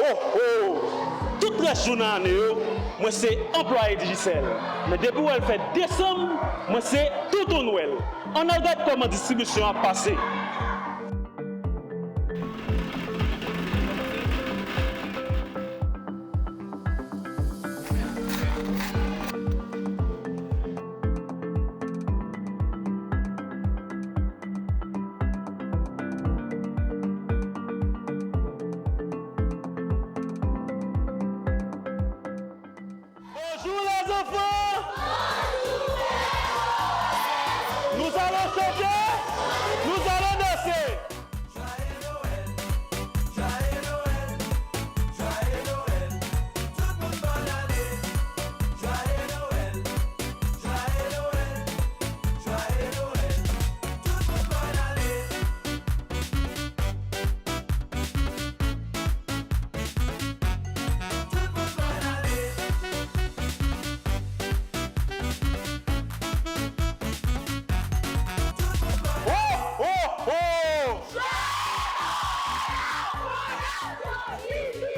oh. Toute la journée, moi c'est employé Digicel. Mais depuis où elle fait décembre, moi c'est tout au Noël. On a regardé comment la distribution a passé. Bonjour les enfants! Nous allons chanter, nous allons danser. Joyeux Noël, joyeux Noël, joyeux Noël, tout le monde bonne année. Joyeux Noël, joyeux Noël, joyeux Noël, tout le monde bonne année. Tout le monde bonne année. Oh! Joyeux Noël!